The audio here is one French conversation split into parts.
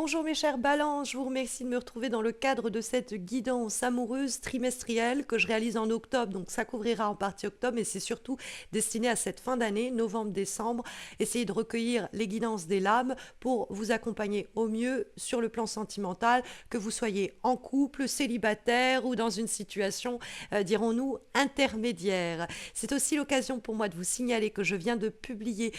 Bonjour mes chères balances, je vous remercie de me retrouver dans le cadre de cette guidance amoureuse trimestrielle que je réalise en octobre, donc ça couvrira en partie octobre, mais c'est surtout destiné à cette fin d'année, novembre-décembre, essayer de recueillir les guidances des lames pour vous accompagner au mieux sur le plan sentimental, que vous soyez en couple, célibataire ou dans une situation, dirons-nous, intermédiaire. C'est aussi l'occasion pour moi de vous signaler que je viens de publier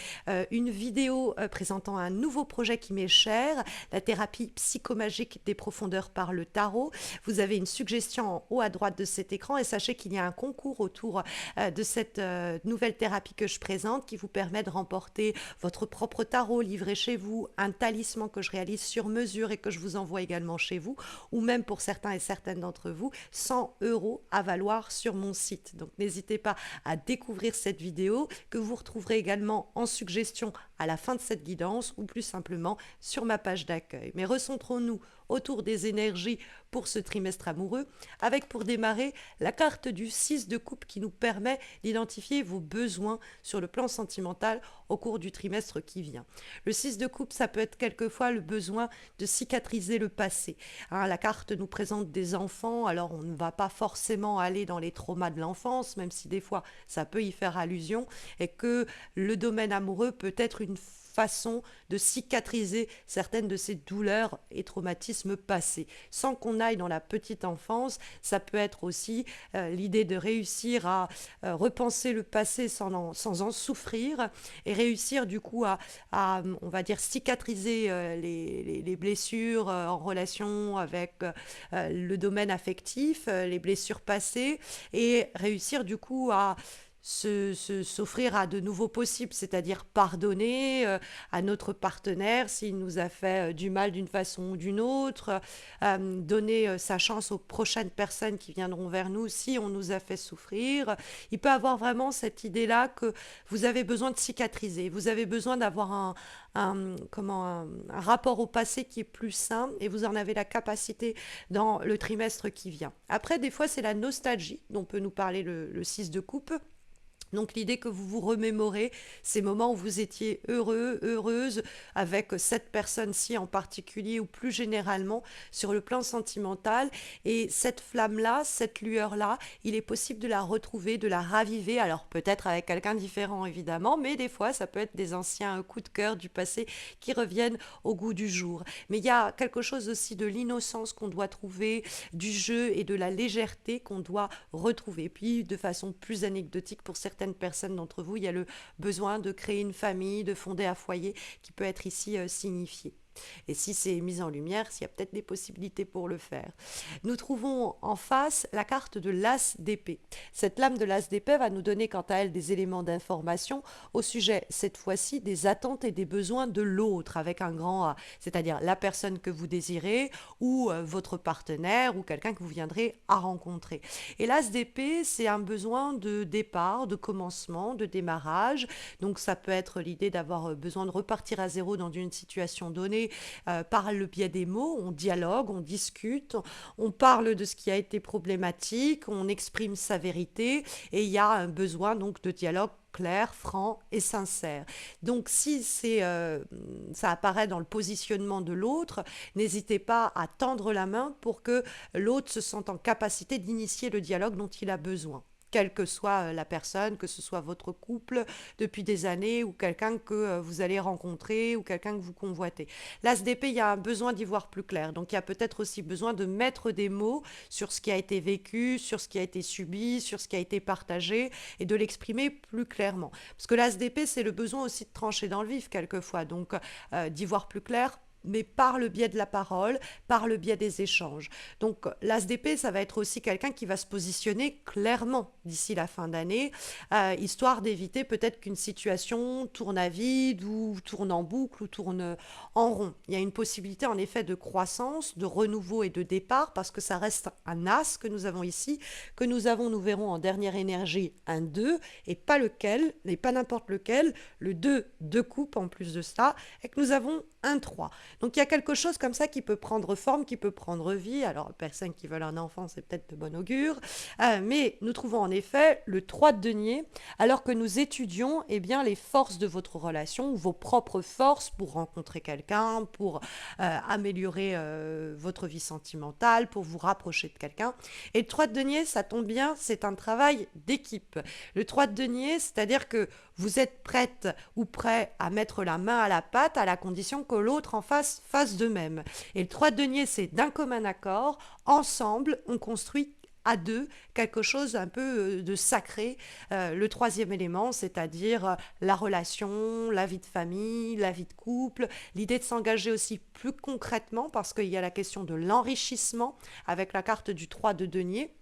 une vidéo présentant un nouveau projet qui m'est cher, la thérapie psychomagique des profondeurs par le tarot. Vous avez une suggestion en haut à droite de cet écran et sachez qu'il y a un concours autour de cette nouvelle thérapie que je présente qui vous permet de remporter votre propre tarot livré chez vous, un talisman que je réalise sur mesure et que je vous envoie également chez vous, ou même pour certains et certaines d'entre vous, 100 € à valoir sur mon site. Donc n'hésitez pas à découvrir cette vidéo que vous retrouverez également en suggestion à la fin de cette guidance ou plus simplement sur ma page d'accueil. Mais recentrons-nous autour des énergies pour ce trimestre amoureux, avec pour démarrer la carte du 6 de coupe qui nous permet d'identifier vos besoins sur le plan sentimental au cours du trimestre qui vient. Le 6 de coupe, ça peut être quelquefois le besoin de cicatriser le passé. La carte nous présente des enfants, alors on ne va pas forcément aller dans les traumas de l'enfance, même si des fois ça peut y faire allusion, et que le domaine amoureux peut être une façon de cicatriser certaines de ces douleurs et traumatismes passés. Sans qu'on aille dans la petite enfance, ça peut être aussi l'idée de réussir à repenser le passé sans en souffrir et réussir du coup on va dire, cicatriser les blessures en relation avec le domaine affectif, les blessures passées et réussir du coup à s'offrir à de nouveaux possibles, c'est-à-dire pardonner à notre partenaire s'il nous a fait du mal d'une façon ou d'une autre, donner sa chance aux prochaines personnes qui viendront vers nous si on nous a fait souffrir. Il peut avoir vraiment cette idée-là que vous avez besoin de cicatriser, vous avez besoin d'avoir un rapport au passé qui est plus sain et vous en avez la capacité dans le trimestre qui vient. Après, des fois, c'est la nostalgie dont peut nous parler le 6 de coupe. Donc l'idée que vous vous remémorez ces moments où vous étiez heureux, heureuse avec cette personne-ci en particulier ou plus généralement sur le plan sentimental. Et cette flamme-là, cette lueur-là, il est possible de la retrouver, de la raviver. Alors peut-être avec quelqu'un différent évidemment, mais des fois ça peut être des anciens coups de cœur du passé qui reviennent au goût du jour. Mais il y a quelque chose aussi de l'innocence qu'on doit trouver, du jeu et de la légèreté qu'on doit retrouver. Puis de façon plus anecdotique pour certaines personnes d'entre vous, il y a le besoin de créer une famille, de fonder un foyer qui peut être ici signifié. Et si c'est mis en lumière, s'il y a peut-être des possibilités pour le faire. Nous trouvons en face la carte de l'As d'épée. Cette lame de l'As d'épée va nous donner quant à elle des éléments d'information au sujet, cette fois-ci, des attentes et des besoins de l'autre, avec un grand A, c'est-à-dire la personne que vous désirez ou votre partenaire ou quelqu'un que vous viendrez à rencontrer. Et l'As d'épée, c'est un besoin de départ, de commencement, de démarrage. Donc ça peut être l'idée d'avoir besoin de repartir à zéro dans une situation donnée par le biais des mots, on dialogue, on discute, on parle de ce qui a été problématique, on exprime sa vérité et il y a un besoin donc de dialogue clair, franc et sincère. Donc si ça apparaît dans le positionnement de l'autre, n'hésitez pas à tendre la main pour que l'autre se sente en capacité d'initier le dialogue dont il a besoin, quelle que soit la personne, que ce soit votre couple depuis des années ou quelqu'un que vous allez rencontrer ou quelqu'un que vous convoitez. L'As d'épée, il y a un besoin d'y voir plus clair. Donc il y a peut-être aussi besoin de mettre des mots sur ce qui a été vécu, sur ce qui a été subi, sur ce qui a été partagé et de l'exprimer plus clairement. Parce que l'As d'épée, c'est le besoin aussi de trancher dans le vif quelquefois. Donc d'y voir plus clair, mais par le biais de la parole, par le biais des échanges. Donc l'As d'épée, ça va être aussi quelqu'un qui va se positionner clairement d'ici la fin d'année, histoire d'éviter peut-être qu'une situation tourne à vide ou tourne en boucle ou tourne en rond. Il y a une possibilité en effet de croissance, de renouveau et de départ, parce que ça reste un As que nous avons ici, que nous avons, nous verrons en dernière énergie, un 2, et pas lequel, et pas n'importe lequel, le 2 de coupe en plus de ça, et que nous avons un 3. Donc il y a quelque chose comme ça qui peut prendre forme, qui peut prendre vie. Alors, personnes qui veulent un enfant, c'est peut-être de bon augure. Mais nous trouvons en effet le 3 de denier, alors que nous étudions eh bien, les forces de votre relation, ou vos propres forces pour rencontrer quelqu'un, pour améliorer votre vie sentimentale, pour vous rapprocher de quelqu'un. Et le 3 de denier, ça tombe bien, c'est un travail d'équipe. Le 3 de denier, c'est-à-dire que vous êtes prête ou prêt à mettre la main à la pâte à la condition que l'autre en face fasse de même. Et le 3 de denier, c'est d'un commun accord, ensemble, on construit à deux quelque chose un peu de sacré. Le troisième élément, c'est-à-dire la relation, la vie de famille, la vie de couple, l'idée de s'engager aussi plus concrètement parce qu'il y a la question de l'enrichissement avec la carte du 3 de denier.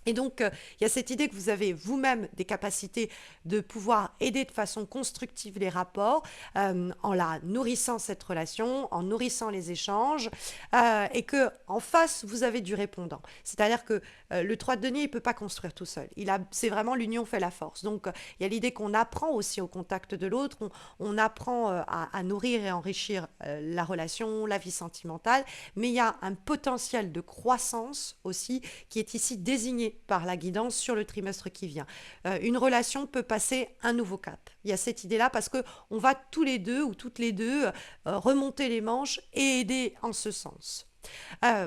Et donc, il y a cette idée que vous avez vous-même des capacités de pouvoir aider de façon constructive les rapports en la nourrissant cette relation, en nourrissant les échanges, et que en face, vous avez du répondant. C'est-à-dire que le 3 de denier, il ne peut pas construire tout seul. C'est vraiment l'union fait la force. Donc, il y a l'idée qu'on apprend aussi au contact de l'autre, on apprend à nourrir et enrichir la relation, la vie sentimentale, mais il y a un potentiel de croissance aussi qui est ici désigné par la guidance sur le trimestre qui vient. Une relation peut passer un nouveau cap. Il y a cette idée-là parce que on va tous les deux ou toutes les deux remonter les manches et aider en ce sens.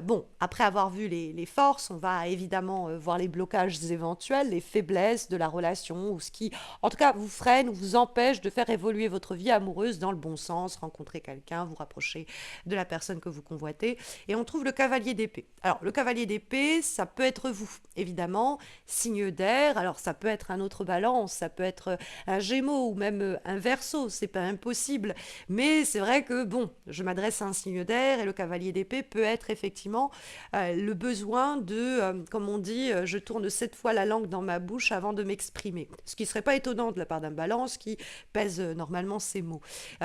Bon, après avoir vu les forces, on va évidemment voir les blocages éventuels, les faiblesses de la relation, ou ce qui, en tout cas, vous freine ou vous empêche de faire évoluer votre vie amoureuse dans le bon sens, rencontrer quelqu'un, vous rapprocher de la personne que vous convoitez. Et on trouve le cavalier d'épée. Alors, le cavalier d'épée, ça peut être vous, évidemment, signe d'air. Alors, ça peut être un autre balance, ça peut être un gémeaux ou même un verseau, c'est pas impossible. Mais c'est vrai que, bon, je m'adresse à un signe d'air et le cavalier d'épée peut être effectivement le besoin de, comme on dit, je tourne 7 fois la langue dans ma bouche avant de m'exprimer. Ce qui ne serait pas étonnant de la part d'un balance qui pèse normalement ses mots.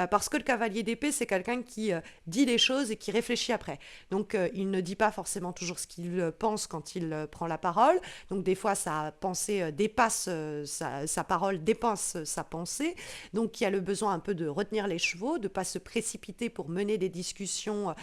Parce que le cavalier d'épée, c'est quelqu'un qui dit les choses et qui réfléchit après. Donc il ne dit pas forcément toujours ce qu'il pense quand il prend la parole. Donc des fois, sa pensée dépasse, sa parole dépasse sa pensée. Donc il y a le besoin un peu de retenir les chevaux, de ne pas se précipiter pour mener des discussions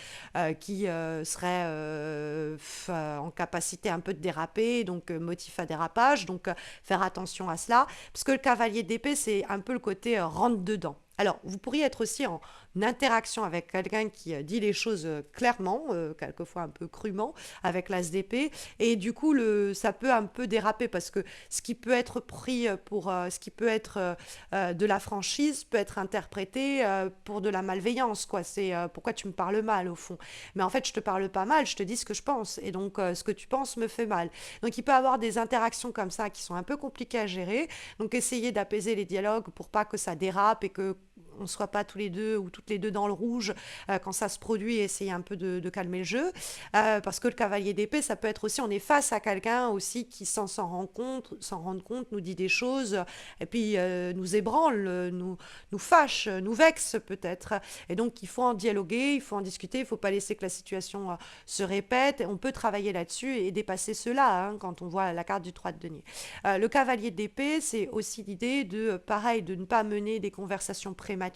qui seraient en capacité un peu de déraper, donc motif à dérapage. Donc faire attention à cela. Parce que le cavalier d'épée, c'est un peu le côté rentre dedans. Alors, vous pourriez être aussi en interaction avec quelqu'un qui dit les choses clairement, quelquefois un peu crûment, avec l'as d'épée, et du coup, ça peut un peu déraper parce que ce qui peut être pris pour ce qui peut être de la franchise peut être interprété pour de la malveillance, quoi. C'est pourquoi tu me parles mal, au fond. Mais en fait, je te parle pas mal, je te dis ce que je pense, et donc ce que tu penses me fait mal. Donc, il peut y avoir des interactions comme ça qui sont un peu compliquées à gérer. Donc, essayez d'apaiser les dialogues pour pas que ça dérape et que on soit pas tous les deux ou toutes les deux dans le rouge quand ça se produit, essayer un peu de calmer le jeu. Parce que le cavalier d'épée, ça peut être aussi, on est face à quelqu'un aussi qui sans s'en rendre compte, nous dit des choses, et puis nous ébranle, nous fâche, nous vexe peut-être. Et donc il faut en dialoguer, il faut en discuter, il faut pas laisser que la situation se répète. On peut travailler là-dessus et dépasser cela quand on voit la carte du 3 de denier. Le cavalier d'épée, c'est aussi l'idée de, pareil, de ne pas mener des conversations prématurées,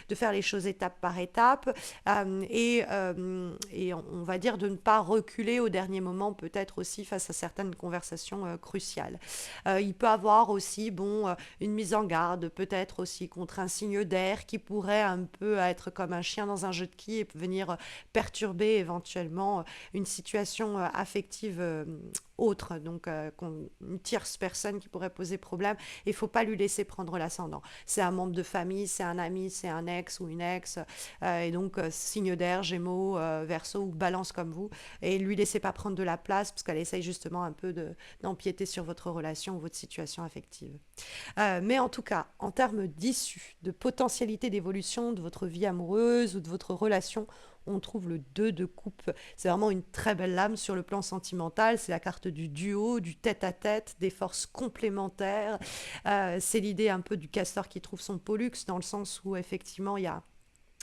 de faire les choses étape par étape, et on va dire de ne pas reculer au dernier moment, peut-être aussi face à certaines conversations cruciales. Il peut avoir aussi, bon, une mise en garde, peut-être aussi contre un signe d'air qui pourrait un peu être comme un chien dans un jeu de quilles et venir perturber éventuellement une situation affective autre, donc une tierce personne qui pourrait poser problème. Il ne faut pas lui laisser prendre l'ascendant. C'est un membre de famille, c'est un ami, c'est un ex ou une ex, et donc signe d'air, gémeaux, verseau ou balance comme vous, et lui laissez pas prendre de la place parce qu'elle essaye justement un peu d'empiéter sur votre relation ou votre situation affective. Mais en tout cas, en termes d'issue, de potentialité d'évolution de votre vie amoureuse ou de votre relation, on trouve le 2 de coupe. C'est vraiment une très belle lame sur le plan sentimental. C'est la carte du duo, du tête-à-tête, des forces complémentaires. C'est l'idée un peu du castor qui trouve son pollux, dans le sens où effectivement il y a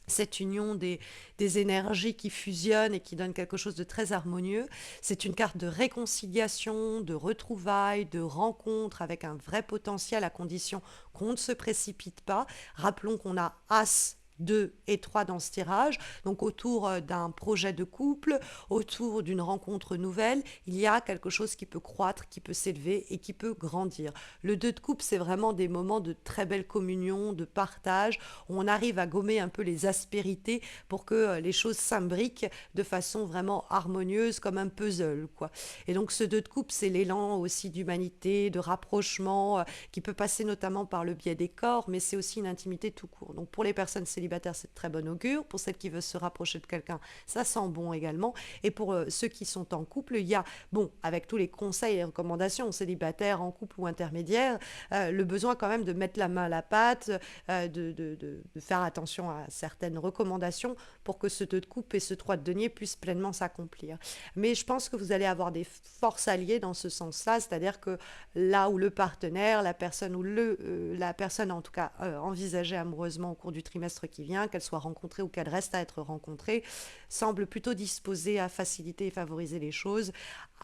cette union des énergies qui fusionnent et qui donnent quelque chose de très harmonieux. C'est une carte de réconciliation, de retrouvailles, de rencontre avec un vrai potentiel à condition qu'on ne se précipite pas. Rappelons qu'on a As 2 et 3 dans ce tirage, donc autour d'un projet de couple, autour d'une rencontre nouvelle, il y a quelque chose qui peut croître, qui peut s'élever et qui peut grandir. Le 2 de coupe, c'est vraiment des moments de très belle communion, de partage, où on arrive à gommer un peu les aspérités pour que les choses s'imbriquent de façon vraiment harmonieuse, comme un puzzle, quoi. Et donc ce 2 de coupe, c'est l'élan aussi d'humanité, de rapprochement, qui peut passer notamment par le biais des corps, mais c'est aussi une intimité tout court. Donc pour les personnes célibataires, c'est de très bon augure. Pour celles qui veulent se rapprocher de quelqu'un, ça sent bon également. Et pour ceux qui sont en couple, il y a, bon, avec tous les conseils et recommandations, célibataires, en couple ou intermédiaire, le besoin quand même de mettre la main à la pâte, de faire attention à certaines recommandations pour que ce 2 de coupe et ce 3 de denier puissent pleinement s'accomplir. Mais je pense que vous allez avoir des forces alliées dans ce sens-là, c'est-à-dire que là où le partenaire, la personne ou la personne en tout cas envisagée amoureusement au cours du trimestre qui vient, qu'elle soit rencontrée ou qu'elle reste à être rencontrée, semble plutôt disposée à faciliter et favoriser les choses,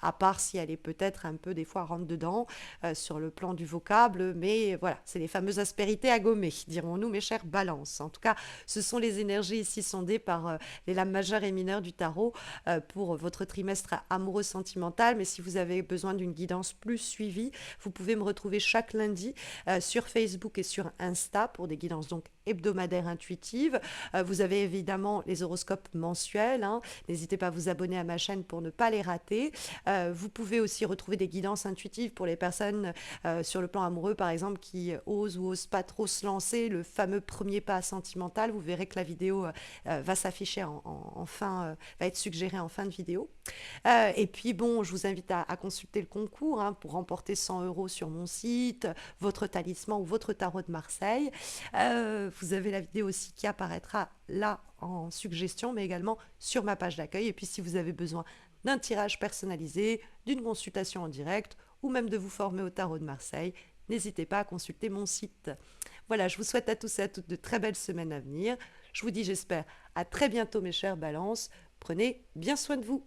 à part si elle est peut-être un peu des fois rentre dedans sur le plan du vocable, mais voilà, c'est les fameuses aspérités à gommer, dirons-nous mes chers balances. En tout cas, ce sont les énergies ici sondées par les lames majeures et mineures du tarot pour votre trimestre amoureux sentimental, mais si vous avez besoin d'une guidance plus suivie, vous pouvez me retrouver chaque lundi sur Facebook et sur Insta pour des guidances donc hebdomadaires intuitives. Vous avez évidemment les horoscopes mensuels, hein. N'hésitez pas à vous abonner à ma chaîne pour ne pas les rater. Vous pouvez aussi retrouver des guidances intuitives pour les personnes sur le plan amoureux, par exemple, qui osent ou osent pas trop se lancer, le fameux premier pas sentimental. Vous verrez que la vidéo va s'afficher en fin, va être suggérée en fin de vidéo. Et puis bon, je vous invite à consulter le concours hein, pour remporter 100 € sur mon site, votre talisman ou votre tarot de Marseille. Vous avez la vidéo aussi qui apparaîtra là en suggestion, mais également sur ma page d'accueil. Et puis si vous avez besoin d'un tirage personnalisé, d'une consultation en direct ou même de vous former au tarot de Marseille, n'hésitez pas à consulter mon site. Voilà, je vous souhaite à tous et à toutes de très belles semaines à venir. Je vous dis, j'espère, à très bientôt mes chères balances. Prenez bien soin de vous.